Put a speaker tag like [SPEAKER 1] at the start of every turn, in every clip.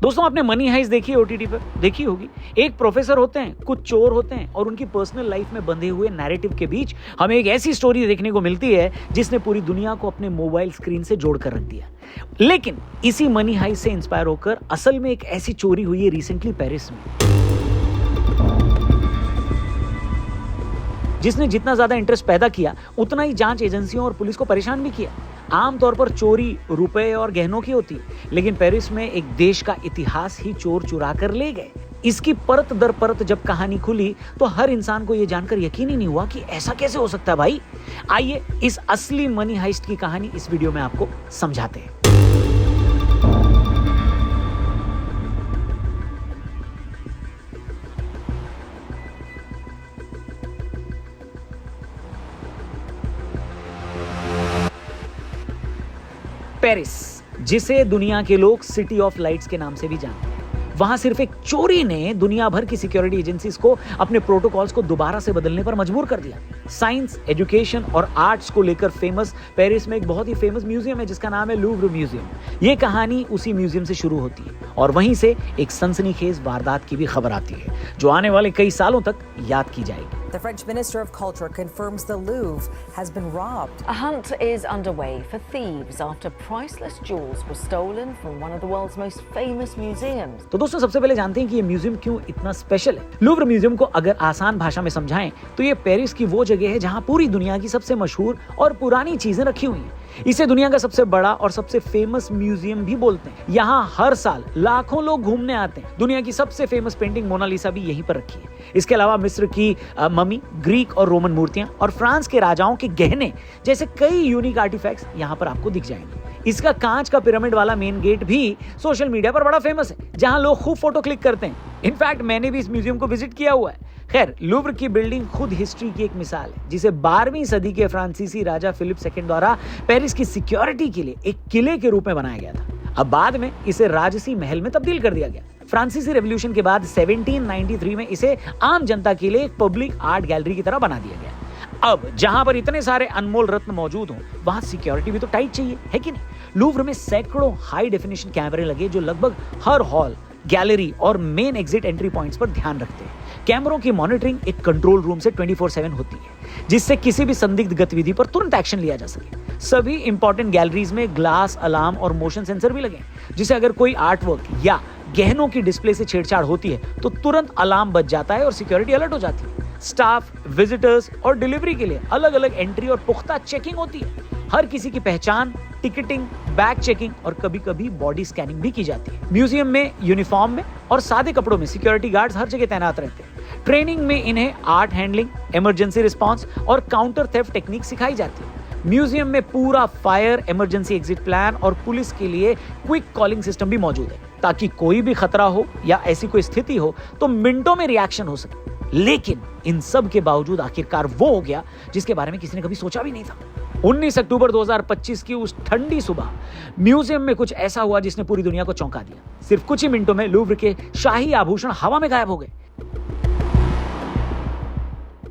[SPEAKER 1] दोस्तों आपने money heist देखी है ओटीटी पर? देखी होगी। एक प्रोफेसर होते हैं, कुछ चोर होते हैं और उनकी पर्सनल लाइफ में बंधे हुए नैरेटिव के बीच हमें एक ऐसी स्टोरी देखने को मिलती है जिसने पूरी दुनिया को अपने मोबाइल स्क्रीन से जोड़ कर रख दिया। लेकिन इसी मनी हाइस्ट से इंस्पायर होकर असल में एक ऐसी चोरी हुई है रिसेंटली पेरिस में, जिसने जितना ज्यादा इंटरेस्ट पैदा किया उतना ही जांच एजेंसियों और पुलिस को परेशान भी किया। आमतौर पर चोरी रुपए और गहनों की होती है, लेकिन पेरिस में एक देश का इतिहास ही चोर चुरा कर ले गए। इसकी परत दर परत जब कहानी खुली तो हर इंसान को यह जानकर यकीन ही नहीं हुआ कि ऐसा कैसे हो सकता है भाई। आइए इस असली मनी हाइस्ट की कहानी इस वीडियो में आपको समझाते हैं। पेरिस, जिसे दुनिया के लोग सिटी ऑफ लाइट्स के नाम से भी जानते हैं, वहां सिर्फ एक चोरी ने दुनिया भर की सिक्योरिटी एजेंसीज को अपने प्रोटोकॉल्स को दोबारा से बदलने पर मजबूर कर दिया। साइंस, एजुकेशन और आर्ट्स को लेकर फेमस पेरिस में एक बहुत ही फेमस म्यूजियम है जिसका नाम है लूव्र म्यूजियम। ये कहानी उसी म्यूजियम से शुरू होती है और वहीं से एक सनसनीखेज वारदात की भी खबर आती है जो आने वाले कई सालों तक याद की जाएगी।
[SPEAKER 2] The French Minister of Culture confirms the Louvre has been robbed.
[SPEAKER 3] A hunt is underway for thieves after priceless jewels were stolen from one of the world's most famous museums.
[SPEAKER 1] तो दोस्तों सबसे पहले जानते हैं कि ये म्यूजियम क्यों इतना स्पेशल है। लूव्र म्यूजियम को अगर आसान भाषा में समझाएं तो ये पेरिस की वो जगह है जहां पूरी दुनिया की सबसे मशहूर और पुरानी चीजें रखी हुई हैं। इसे दुनिया का सबसे बड़ा और सबसे फेमस म्यूजियम भी बोलते हैं। यहाँ हर साल लाखों लोग घूमने आते हैं। दुनिया की सबसे फेमस पेंटिंग मोनालिसा भी यहीं पर रखी है। इसके अलावा मिस्र की मम्मी, ग्रीक और रोमन मूर्तियां और फ्रांस के राजाओं के गहने जैसे कई यूनिक आर्टिफैक्ट्स यहाँ पर आपको दिख जाएंगे। इसका कांच का पिरामिड वाला मेन गेट भी सोशल मीडिया पर बड़ा फेमस है, जहां लोग खूब फोटो क्लिक करते हैं। इनफैक्ट मैंने भी इस म्यूजियम को विजिट किया हुआ है। खैर, लूव्र की बिल्डिंग खुद हिस्ट्री की एक मिसाल है, जिसे 12वीं सदी के फ्रांसीसी राजा फिलिप II द्वारा पेरिस की सिक्योरिटी के लिए एक किले के रूप में बनाया गया था। अब बाद में इसे राजसी महल में तब्दील कर दिया गया। फ्रांसीसी रेवोल्यूशन के बाद 1793 में इसे आम जनता के लिए एक पब्लिक आर्ट गैलरी की तरह बना दिया गया। अब जहां पर इतने सारे अनमोल रत्न मौजूद हों, वहां सिक्योरिटी भी तो टाइट चाहिए, है कि नहीं? लूव्र में सैकड़ों हाई डेफिनेशन कैमरे लगे जो लगभग हर हॉल, गैलरी और मेन एग्जिट एंट्री पॉइंट्स पर ध्यान रखते हैं। कैमरों की मॉनिटरिंग एक कंट्रोल रूम से 24/7 होती है, जिससे किसी भी संदिग्ध गतिविधि पर तुरंत एक्शन लिया जा सके। सभी इंपॉर्टेंट गैलरीज में ग्लास, अलार्म और मोशन सेंसर भी लगे हैं, जिससे अगर कोई आर्टवर्क या गहनों की डिस्प्ले से छेड़छाड़ होती है तो तुरंत अलार्म बज जाता है और सिक्योरिटी अलर्ट हो जाती है। स्टाफ, विजिटर्स और डिलीवरी के लिए अलग अलग एंट्री और पुख्ता चेकिंग होती है। हर किसी की पहचान, टिकटिंग, बैग चेकिंग और कभी-कभी बॉडी स्कैनिंग भी की जाती है। म्यूजियम में यूनिफॉर्म में और सादे कपड़ों में सिक्योरिटी गार्ड्स हर जगह तैनात रहते हैं। ट्रेनिंग में इन्हें आर्ट हैंडलिंग, इमरजेंसी रिस्पांस और काउंटर थेफ्ट टेक्निक सिखाई जाती है। म्यूजियम में पूरा फायर, इमरजेंसी एग्जिट प्लान और पुलिस के लिए क्विक कॉलिंग सिस्टम भी मौजूद है, ताकि कोई भी खतरा हो या ऐसी कोई स्थिति हो तो मिनटों में रिएक्शन हो सके। लेकिन इन सब के बावजूद आखिरकार वो हो गया जिसके बारे में किसी ने कभी सोचा भी नहीं था। 19 अक्टूबर 2025 की उस ठंडी सुबह म्यूजियम में कुछ ऐसा हुआ जिसने पूरी दुनिया को चौंका दिया। सिर्फ कुछ ही मिनटों में लूव्र के शाही आभूषण हवा में गायब हो गए।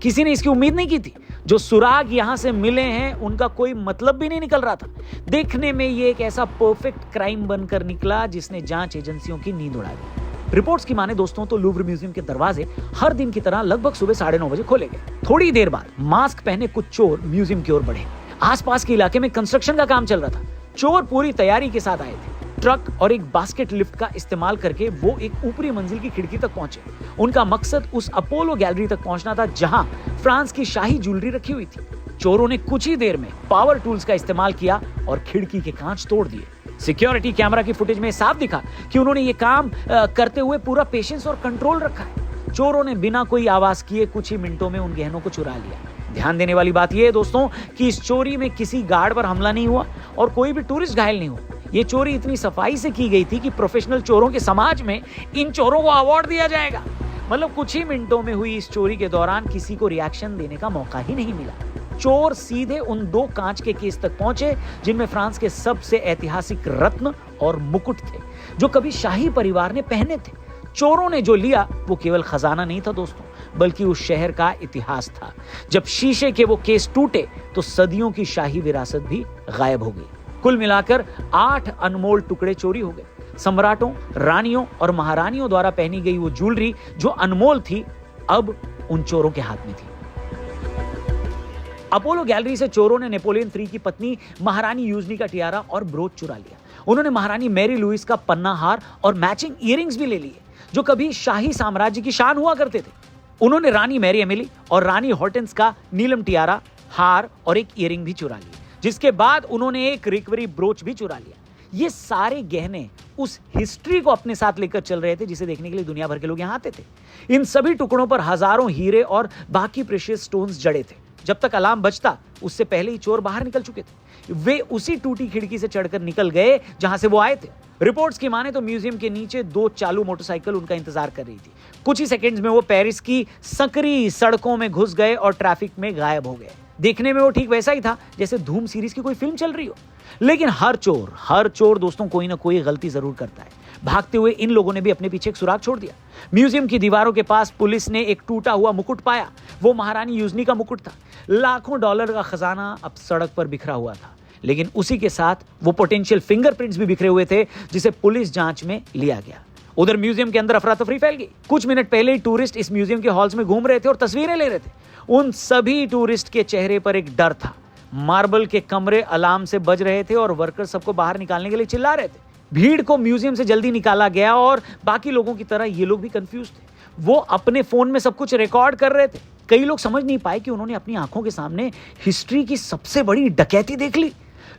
[SPEAKER 1] किसी ने इसकी उम्मीद नहीं की थी। जो सुराग यहां से मिले हैं उनका कोई मतलब भी नहीं निकल रहा था। देखने में ये एक ऐसा परफेक्ट क्राइम बनकर निकला जिसने जांच एजेंसियों की नींद उड़ा दी। रिपोर्ट्स की माने दोस्तों तो लूव्र म्यूजियम के दरवाजे हर दिन की तरह लगभग सुबह 9:30 बजे खोले गए। थोड़ी देर बाद मास्क पहने कुछ चोर म्यूजियम की ओर बढ़े। आसपास के इलाके में कंस्ट्रक्शन का काम चल रहा था। चोर पूरी तैयारी के साथ आए थे। ट्रक और एक बास्केट लिफ्ट का इस्तेमाल करके वो एक ऊपरी मंजिल की खिड़की तक पहुंचे। उनका मकसद उस अपोलो गैलरी तक पहुंचना था जहां फ्रांस की शाही ज्वेलरी रखी हुई थी। चोरों ने कुछ ही देर में पावर टूल्स का इस्तेमाल किया और खिड़की के कांच तोड़ दिए। सिक्योरिटी कैमरा की फुटेज में साफ दिखा कि उन्होंने ये काम करते हुए पूरा पेशेंस और कंट्रोल रखा है। चोरों ने बिना कोई आवाज किए कुछ ही मिनटों में उन गहनों को चुरा लिया। ध्यान देने वाली बात यह है दोस्तों कि इस चोरी में किसी गार्ड पर हमला नहीं हुआ और कोई भी टूरिस्ट घायल नहीं हुआ। ये चोरी इतनी सफाई से की गई थी कि प्रोफेशनल चोरों के समाज में इन चोरों को अवार्ड दिया जाएगा। मतलब कुछ ही मिनटों में हुई इस चोरी के दौरान किसी को रिएक्शन देने का मौका ही नहीं मिला। चोर सीधे उन 2 कांच के केस तक पहुंचे जिनमें फ्रांस के सबसे ऐतिहासिक रत्न और मुकुट थे जो कभी शाही परिवार ने पहने थे। चोरों ने जो लिया वो केवल खजाना नहीं था दोस्तों, बल्कि उस शहर का इतिहास था। जब शीशे के वो केस टूटे तो सदियों की शाही विरासत भी गायब हो गई। कुल मिलाकर 8 अनमोल टुकड़े चोरी हो गए। सम्राटों, रानियों और महारानियों द्वारा पहनी गई वो ज्वेलरी जो अनमोल थी, अब उन चोरों के हाथ में थी। अपोलो गैलरी से चोरों ने नेपोलियन III की पत्नी महारानी यूजनी का टियारा और ब्रोच चुरा लिया। उन्होंने महारानी मैरी लुइस का पन्ना हार और मैचिंग इयररिंग्स भी ले लिए, जो कभी शाही साम्राज्य की शान हुआ करते थे। उन्होंने रानी मैरी एमिली और रानी हॉर्टेंस का नीलम टियारा, हार और एक इयररिंग भी चुरा लिए, जिसके बाद उन्होंने एक रिकवरी ब्रोच भी चुरा लिया। ये सारे गहने उस हिस्ट्री को अपने साथ लेकर चल रहे थे जिसे देखने के लिए दुनिया भर के लोग यहां आते थे। इन सभी टुकड़ों पर हजारों हीरे और बाकी प्रेशियस स्टोन्स जड़े थे। जब तक अलार्म बजता उससे पहले ही चोर बाहर निकल चुके थे। वे उसी टूटी खिड़की से चढ़कर निकल गए जहां से वो आए थे। रिपोर्ट्स की माने तो म्यूजियम के नीचे 2 चालू मोटरसाइकिल उनका इंतजार कर रही थी। कुछ ही सेकंड्स में वो पेरिस की संकरी सड़कों में घुस गए और ट्रैफिक में गायब हो गए। देखने में वो ठीक वैसा ही था जैसे धूम सीरीज की कोई फिल्म चल रही हो। लेकिन हर चोर दोस्तों कोई ना कोई गलती जरूर करता है। भागते हुए इन लोगों ने भी अपने पीछे एक सुराग छोड़ दिया। म्यूजियम की दीवारों के पास पुलिस ने एक टूटा हुआ मुकुट पाया। वो महारानी यूजनी का मुकुट था। लाखों डॉलर का खजाना अब सड़क पर बिखरा हुआ था। लेकिन उसी के साथ वो पोटेंशियल फिंगरप्रिंट्स भी बिखरे हुए थे, जिसे पुलिस जांच में लिया गया। उधर म्यूजियम के अंदर अफरा तफरी फैल गई। कुछ मिनट पहले ही टूरिस्ट इस म्यूजियम के हॉल्स में घूम रहे थे और तस्वीरें ले रहे थे। उन सभी टूरिस्ट के चेहरे पर एक डर था। मार्बल के कमरे अलार्म से बज रहे थे और वर्कर सबको बाहर निकालने के लिए चिल्ला रहे थे। भीड़ को म्यूजियम से जल्दी निकाला गया और बाकी लोगों की तरह ये लोग भी कंफ्यूज थे। वो अपने फोन में सब कुछ रिकॉर्ड कर रहे थे। कई लोग समझ नहीं पाए कि उन्होंने अपनी आंखों के सामने हिस्ट्री की सबसे बड़ी डकैती देख ली।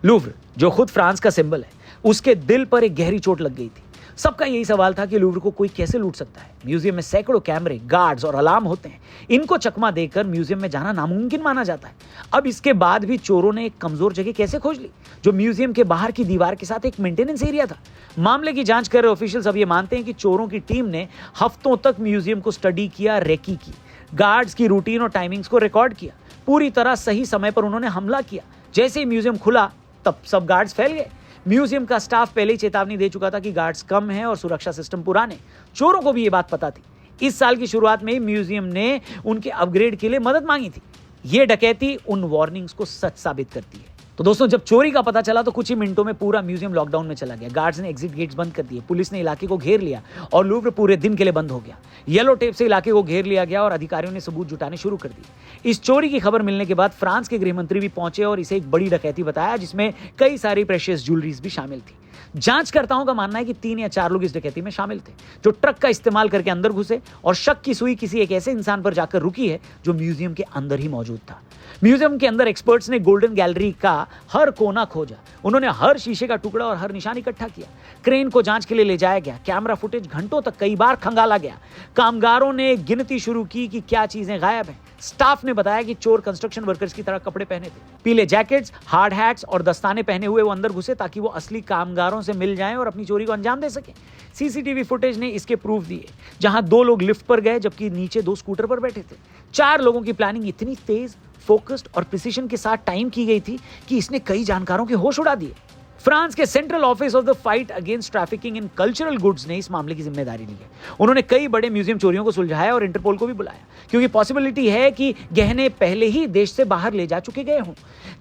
[SPEAKER 1] लूव्र, जो खुद फ्रांस का सिंबल है, उसके दिल पर एक गहरी चोट लग गई थी। सबका यही सवाल था कि लूव्र को कोई कैसे लूट सकता है। म्यूजियम में सैकड़ों कैमरे, गार्ड्स और अलार्म होते हैं। इनको चकमा देकर म्यूजियम में जाना नामुमकिन माना जाता है। अब इसके बाद भी चोरों ने एक कमजोर जगह कैसे खोज ली, जो म्यूजियम के बाहर की दीवार के साथ एक मेंटेनेंस एरिया था। मामले की जांच कर रहे ऑफिशियल्स अब ये मानते हैं कि चोरों की टीम ने हफ्तों तक म्यूजियम को स्टडी किया, रेकी की, गार्ड्स की रूटीन और टाइमिंग्स को रिकॉर्ड किया। पूरी तरह सही समय पर उन्होंने हमला किया। जैसे ही म्यूजियम खुला तब सब गार्ड्स फैल गए। म्यूजियम का स्टाफ पहले ही चेतावनी दे चुका था कि गार्ड्स कम हैं और सुरक्षा सिस्टम पुराने। चोरों को भी ये बात पता थी। इस साल की शुरुआत में ही म्यूजियम ने उनके अपग्रेड के लिए मदद मांगी थी। ये डकैती उन वार्निंग्स को सच साबित करती है। तो दोस्तों, जब चोरी का पता चला तो कुछ ही मिनटों में पूरा म्यूजियम लॉकडाउन में चला गया। गार्ड्स ने एग्जिट गेट्स बंद कर दिए, पुलिस ने इलाके को घेर लिया और लूव्र पूरे दिन के लिए बंद हो गया। येलो टेप से इलाके को घेर लिया गया और अधिकारियों ने सबूत जुटाने शुरू कर दिए। इस चोरी की खबर मिलने के बाद फ्रांस के गृह मंत्री भी पहुंचे और इसे एक बड़ी डकैती बताया, जिसमें कई सारी प्रेशियस ज्वेलरीज भी शामिल थी। जांचकर्ताओं का मानना है कि 3 या 4 लोग इस डकैती में शामिल थे, जो ट्रक का इस्तेमाल करके अंदर घुसे और शक की सुई किसी एक ऐसे इंसान पर जाकर रुकी है जो म्यूजियम के अंदर ही मौजूद था। म्यूजियम के अंदर एक्सपर्ट्स ने गोल्डन गैलरी का हर कोना खोजा। उन्होंने हर शीशे का टुकड़ा और हर निशान इकट्ठा किया। क्रेन को जांच के लिए ले जाया गया। कैमरा फुटेज घंटों तक कई बार खंगाला गया। कामगारों ने गिनती शुरू की कि क्या चीजें गायब हैं। स्टाफ ने बताया कि चोर कंस्ट्रक्शन वर्कर्स की तरह कपड़े पहने थे। पीले जैकेट्स, हार्ड हैट्स और दस्ताने पहने हुए वो अंदर घुसे ताकि वो असली कामगारों से मिल जाएं और अपनी चोरी को अंजाम दे सकें। सीसीटीवी फुटेज ने इसके प्रूफ दिए, जहां 2 लोग लिफ्ट पर गए जबकि नीचे 2 स्कूटर पर बैठे थे। 4 लोगों की प्लानिंग इतनी तेज, फोकस्ड और प्रिसिशन के साथ टाइम की गई थी कि इसने कई जानकारों के होश उड़ा दिए। फ्रांस के central office of the fight against trafficking in cultural goods ने इस मामले की जिम्मेदारी ली है। उन्होंने कई बड़े म्यूजियम चोरियों को सुलझाया और इंटरपोल को भी बुलाया, क्योंकि पॉसिबिलिटी है कि गहने पहले ही देश से बाहर ले जा चुके गए हों।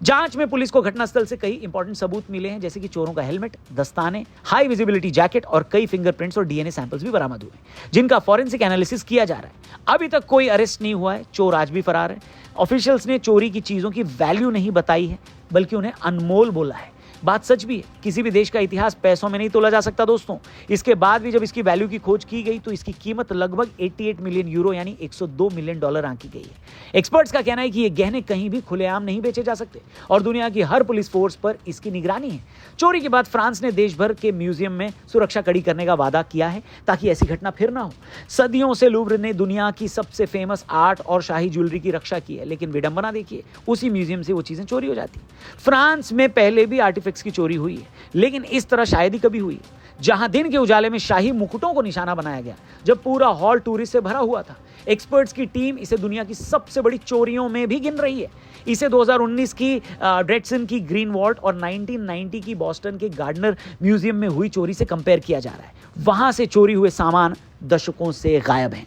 [SPEAKER 1] जांच में पुलिस को घटनास्थल से कई इंपॉर्टेंट सबूत मिले हैं, जैसे कि चोरों का हेलमेट, दस्ताने, हाई विजिबिलिटी जैकेट और कई फिंगरप्रिंट्स और डीएनए सैंपल्स भी बरामद हुए, जिनका फॉरेंसिक एनालिसिस किया जा रहा है। अभी तक कोई अरेस्ट नहीं हुआ है। चोर आज भी फरार है। ऑफिशियल्स ने चोरी की चीजों की वैल्यू नहीं बताई है, बल्कि उन्हें अनमोल बोला है। बात सच भी है। किसी भी देश का इतिहास पैसों में नहीं तोला जा सकता दोस्तों। इसके बाद भी जब इसकी वैल्यू की खोज की गई तो इसकी कीमत लगभग 88 मिलियन यूरो यानी $102 मिलियन आंकी गई है। एक्सपर्ट्स का कहना है कि ये गहने कहीं भी खुलेआम नहीं बेचे जा सकते और दुनिया की हर पुलिस फोर्स पर इसकी निगरानी है। चोरी के बाद फ्रांस ने देश भर के म्यूजियम में सुरक्षा कड़ी करने का वादा किया है ताकि ऐसी घटना फिर ना हो। सदियों से लूव्र ने दुनिया की सबसे फेमस आर्ट और शाही ज्वेलरी की रक्षा की है, लेकिन विडंबना देखिए, उसी म्यूजियम से वो चीजें चोरी हो जाती। फ्रांस में पहले भी आर्टिफैक्ट्स की चोरी हुई है, लेकिन इस तरह शायद ही कभी हुई, जहां दिन के उजाले में शाही मुकुटों को निशाना बनाया गया, जब पूरा हॉल टूरिस्ट से भरा हुआ था। एक्सपर्ट्स की टीम इसे दुनिया की सबसे बड़ी चोरियों में भी गिन रही है। इसे 2019 की ड्रेडसन की ग्रीन वॉल्ट और 1990 की बॉस्टन के गार्डनर म्यूजियम में हुई चोरी से कंपेयर किया जा रहा है। वहां से चोरी हुए सामान दशकों से गायब हैं।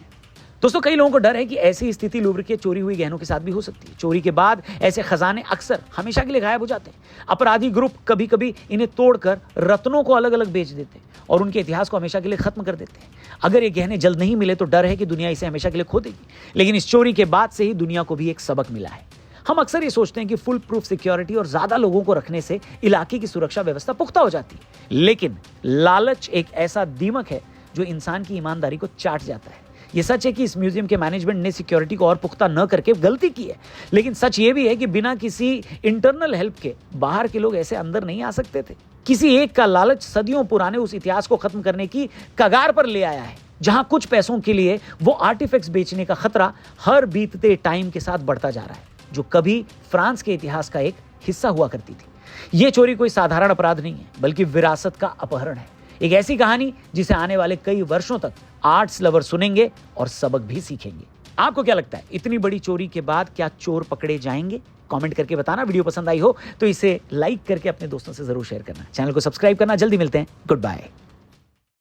[SPEAKER 1] दोस्तों, कई लोगों को डर है कि ऐसी स्थिति लूव्र के चोरी हुई गहनों के साथ भी हो सकती है। चोरी के बाद ऐसे खजाने अक्सर हमेशा के लिए गायब हो जाते हैं। अपराधी ग्रुप कभी कभी इन्हें तोड़कर रत्नों को अलग अलग बेच देते हैं और उनके इतिहास को हमेशा के लिए खत्म कर देते हैं। अगर ये गहने जल्द नहीं मिले तो डर है कि दुनिया इसे हमेशा के लिए खो देगी। लेकिन इस चोरी के बाद से ही दुनिया को भी एक सबक मिला है। हम अक्सर ये सोचते हैं कि फुल प्रूफ सिक्योरिटी और ज्यादा लोगों को रखने से इलाके की सुरक्षा व्यवस्था पुख्ता हो जाती है। लेकिन लालच एक ऐसा दीमक है जो इंसान की ईमानदारी को चाट जाता है। ये सच है कि इस म्यूजियम के मैनेजमेंट ने सिक्योरिटी को और पुख्ता न करके गलती की है, लेकिन सच ये भी है कि बिना किसी इंटरनल हेल्प के बाहर के लोग ऐसे अंदर नहीं आ सकते थे। किसी एक का लालच सदियों पुराने उस इतिहास को खत्म करने की कगार पर ले आया है, जहां कुछ पैसों के लिए वो आर्टिफैक्ट्स बेचने का खतरा हर बीतते टाइम के साथ बढ़ता जा रहा है, जो कभी फ्रांस के इतिहास का एक हिस्सा हुआ करती थी। ये चोरी कोई साधारण अपराध नहीं है, बल्कि विरासत का अपहरण है। एक ऐसी कहानी जिसे आने वाले कई वर्षों तक आर्ट्स लवर सुनेंगे और सबक भी सीखेंगे। आपको क्या लगता है, इतनी बड़ी चोरी के बाद क्या चोर पकड़े जाएंगे? कमेंट करके बताना। वीडियो पसंद आई हो तो इसे लाइक करके अपने दोस्तों से जरूर शेयर करना। चैनल को सब्सक्राइब करना। जल्दी मिलते हैं। Good bye.